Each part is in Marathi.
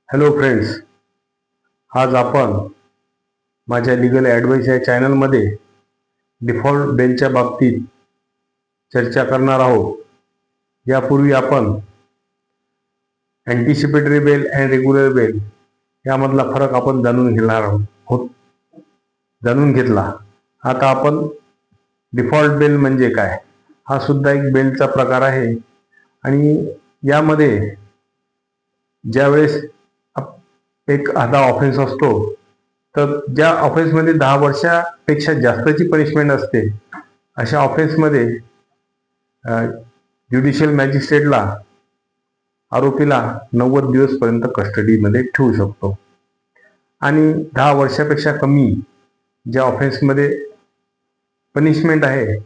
हॅलो फ्रेंड्स, आज आपण माझ्या लिगल ॲडवाइस या चॅनलमध्ये डिफॉल्ट बेलच्या बाबतीत चर्चा करणार आहोत. यापूर्वी आपण anticipatory bell and regular bell यामधला फरक आपण जाणून घेतला. आता आपण डिफॉल्ट बेल म्हणजे काय, हा सुद्धा एक बेलचा प्रकार आहे. आणि यामध्ये ज्यावेळेस एखादा ऑफेन्स असतो, तर ज्या ऑफेन्समध्ये 10 वर्षापेक्षा जास्तची पनिशमेंट असते, अशा ऑफेन्समध्ये ज्युडिशियल मॅजिस्ट्रेटला आरोपीला 90 दिवसपर्यंत कस्टडीमध्ये ठेवू शकतो. आणि 10 वर्षापेक्षा कमी ज्या ऑफेन्समध्ये पनिशमेंट आहे,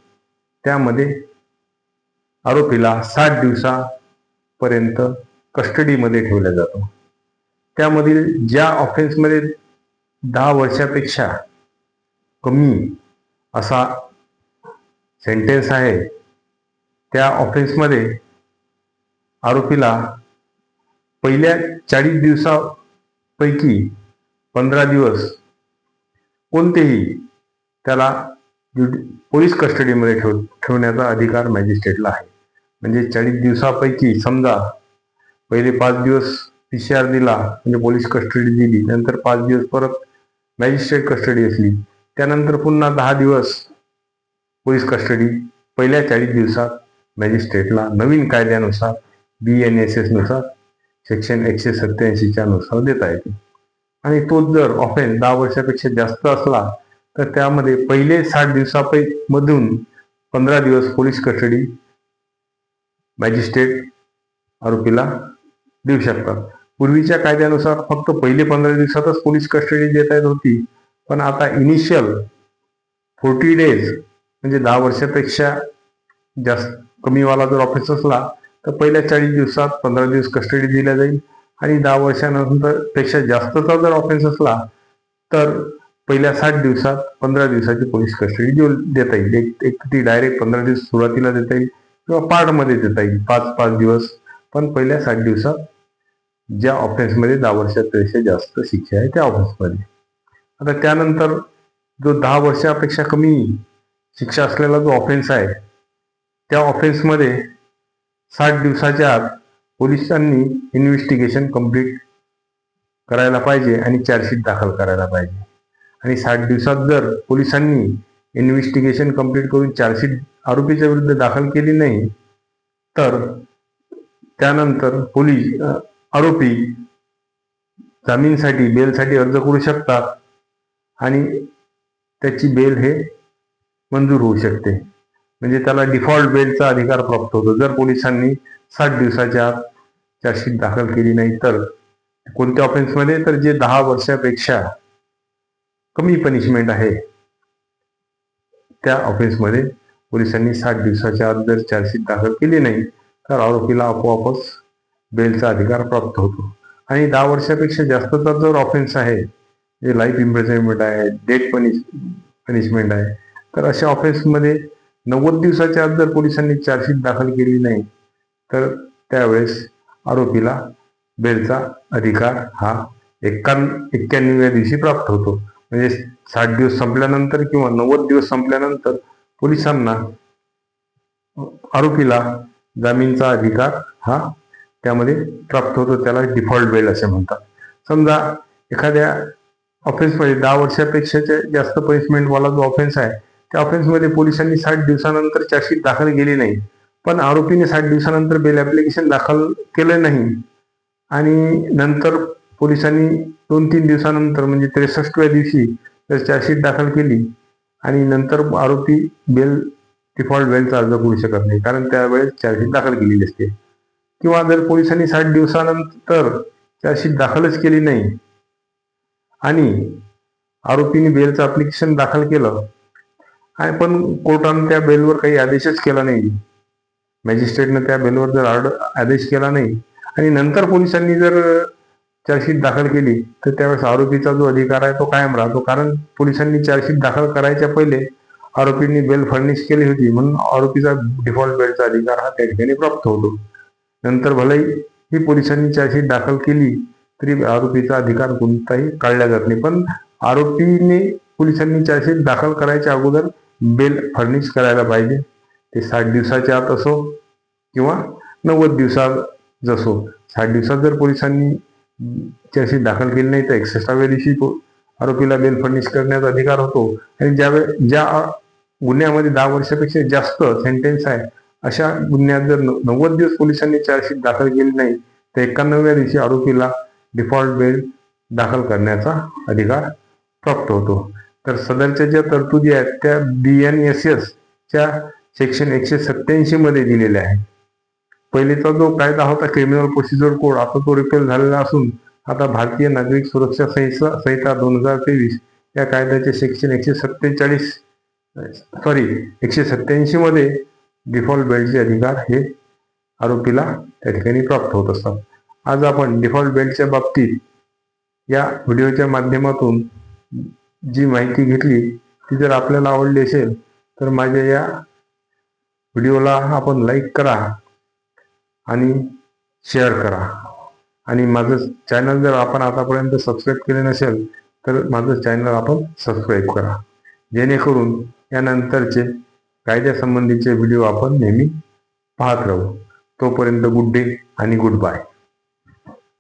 त्यामध्ये आरोपीला 60 दिवसापर्यंत कस्टडीमध्ये ठेवला जातो. त्यामधील ज्या ऑफेन्समध्ये 10 वर्षापेक्षा कमी असा सेंटेन्स आहे, त्या ऑफेन्समध्ये आरोपीला पहिल्या 40 दिवसापैकी 15 दिवस कोणतेही त्याला पोलीस कस्टडीमध्ये ठेवण्याचा अधिकार मॅजिस्ट्रेटला आहे. म्हणजे 40 दिवसापैकी समजा पहिले 5 दिवस PCR दिला, म्हणजे पोलीस कस्टडी दिली, नंतर 5 दिवस परत मॅजिस्ट्रेट कस्टडी असली, त्यानंतर पुन्हा 10 दिवस पोलीस कस्टडी पहिल्या 40 दिवसात मॅजिस्ट्रेटला नवीन कायद्यानुसार BNSS नुसार सेक्शन 187 नुसार देता येते. आणि तोच जर ऑफेन्स 10 वर्षापेक्षा जास्त असला, तर त्यामध्ये पहिले 60 दिवसामधून 15 दिवस पोलीस कस्टडी मॅजिस्ट्रेट आरोपीला देऊ शकतात. पूर्वीच्या कायद्यानुसार फक्त पहिले 15 दिवसातच पोलीस कस्टडी देता येत होती, पण आता इनिशियल 40 डेज म्हणजे 10 वर्षापेक्षा जास्त कमीवाला जर ऑफेन्स असला, तर पहिल्या 40 दिवसात 15 दिवस कस्टडी दिल्या जाईल. आणि 10 वर्षानंतर पेक्षा जास्तचा जर ऑफेन्स असला, तर पहिल्या 60 दिवसात 15 दिवसाची पोलीस कस्टडी देता येईल. एक ती डायरेक्ट 15 दिवस सुरुवातीला देता येईल किंवा पार्टमध्ये देता येईल, 5-5 दिवस. पण पहिल्या 60 दिवसात ज्या ऑफेन्समध्ये 10 वर्षापेक्षा जास्त शिक्षा आहे त्या ऑफेन्समध्ये. आता त्यानंतर जो 10 वर्षापेक्षा कमी शिक्षा असलेला जो ऑफेन्स आहे, त्या ऑफेन्समध्ये 60 दिवसाच्या आत पोलिसांनी इन्व्हेस्टिगेशन कंप्लीट करायला पाहिजे आणि चार्जशीट दाखल करायला पाहिजे. आणि 60 दिवसात जर पोलिसांनी इन्व्हेस्टिगेशन कंप्लीट करून चार्जशीट आरोपीच्या विरुद्ध दाखल केली नाही, तर त्यानंतर आरोपी जामीनसाठी बेलसाठी अर्ज करू शकतात आणि त्याची बेल हे मंजूर होऊ शकते. म्हणजे त्याला डिफॉल्ट बेलचा अधिकार प्राप्त होतो. जर पोलिसांनी 60 दिवसाच्या आत चार्जशीट दाखल केली नाही, तर कोणत्या ऑफेन्समध्ये, तर जे 10 वर्षापेक्षा कमी पनिशमेंट आहे त्या ऑफेन्समध्ये पोलिसांनी 60 दिवसाच्या आत जर चार्जशीट दाखल केली नाही, तर आरोपीला आपोआपच बेलचा अधिकार प्राप्त होतो. आणि 10 वर्षापेक्षा जास्तचा जर ऑफेन्स आहे, जे लाईफ इम्प्रिझनमेंट आहे, डेथ पनिशमेंट आहे, तर अशा ऑफेन्समध्ये 90 दिवसाच्या आत जर पोलिसांनी चार्जशीट दाखल केली नाही, तर त्यावेळेस आरोपीला बेलचा अधिकार हा 91व्या दिवशी प्राप्त होतो. म्हणजे 60 दिवस संपल्यानंतर किंवा 90 दिवस संपल्यानंतर पोलिसांना आरोपीला जामीनचा अधिकार हा त्यामध्ये प्राप्त होतो. त्याला डिफॉल्ट बेल असे म्हणतात. समजा एखाद्या ऑफेन्समध्ये 10 वर्षापेक्षा जास्त पनिशमेंटवाला जो ऑफेन्स आहे, त्या ऑफेन्समध्ये पोलिसांनी 60 दिवसानंतर चार्जशीट दाखल केली नाही, पण आरोपीने 60 दिवसानंतर बेल ॲप्लिकेशन दाखल केलं नाही, आणि नंतर पोलिसांनी 2-3 दिवसानंतर म्हणजे 63व्या दिवशी जर चार्जशीट दाखल केली, आणि नंतर आरोपी डिफॉल्ट बेलचा अर्ज करू शकत नाही, कारण त्यावेळेस चार्जशीट दाखल केलेली असते. किंवा जर पोलिसांनी 60 दिवसानंतर चार्जशीट दाखलच केली नाही आणि आरोपीने बेलचं ॲप्लिकेशन दाखल केलं, आणि पण कोर्टानं त्या बेलवर काही आदेशच केला नाही, मॅजिस्ट्रेटनं त्या बेलवर जर आदेश केला नाही, आणि नंतर पोलिसांनी जर चार्जशीट दाखल केली, तर त्यावेळेस आरोपीचा जो अधिकार आहे तो कायम राहतो. कारण पोलिसांनी चार्जशीट दाखल करायच्या पहिले आरोपींनी बेल फर्निश केली होती, म्हणून आरोपीचा डिफॉल्ट बेलचा अधिकार हा त्या ठिकाणी प्राप्त होतो. नंतर भलेही ही पोलिसांनी चार्जशीट दाखल केली, तरी आरोपीचा अधिकार कोणताही काढला जात नाही. पण आरोपीने पोलिसांनी चार्जशीट दाखल करायच्या अगोदर बेल फर्निश करायला पाहिजे. ते 60 दिवसाच्या आत असो किंवा 90 दिवसात जसो. 60 दिवसात जर पोलिसांनी चार्जशीट दाखल केली नाही तर 61व्या दिवशी आरोपीला बेल फर्निश करण्याचा अधिकार होतो. आणि ज्या गुन्ह्यामध्ये 10 वर्षापेक्षा जास्त सेंटेन्स आहे अशा गुन्ह्यात जर 90 दिवस पोलिसांनी चार्जशीट दाखल केली नाही तर 91व्या दिवशी आरोपीला डिफॉल्ट बेल दाखल करण्याचा अधिकार प्राप्त होतो. तर सदरच्या ज्या तरतुदी आहेत त्या BNSS च्या सेक्शन 187 मध्ये दिलेल्या आहेत. पहिलेचा जो कायदा होता क्रिमिनल प्रोसिजर कोड, आता तो रिपेल झालेला असून आता भारतीय नागरिक सुरक्षा संहिता 2023 या कायद्याचे सेक्शन 187 मध्ये डिफॉल्ट बेल्टचे अधिकार हे आरोपीला त्या ठिकाणी प्राप्त होत असतात. आज आपण डिफॉल्ट बेल्टच्या बाबतीत या व्हिडिओच्या माध्यमातून जी माहिती घेतली ती जर आपल्याला आवडली असेल तर माझ्या या व्हिडिओला आपण लाईक करा आणि शेअर करा. आणि माझं चॅनल जर आपण आतापर्यंत सबस्क्राईब केले नसेल तर माझं चॅनल आपण सबस्क्राईब करा, जेणेकरून यानंतरचे कायद्यासंबंधीचे व्हिडिओ आपण नेहमी पाहत राहू. तोपर्यंत गुड डे आणि गुड बाय.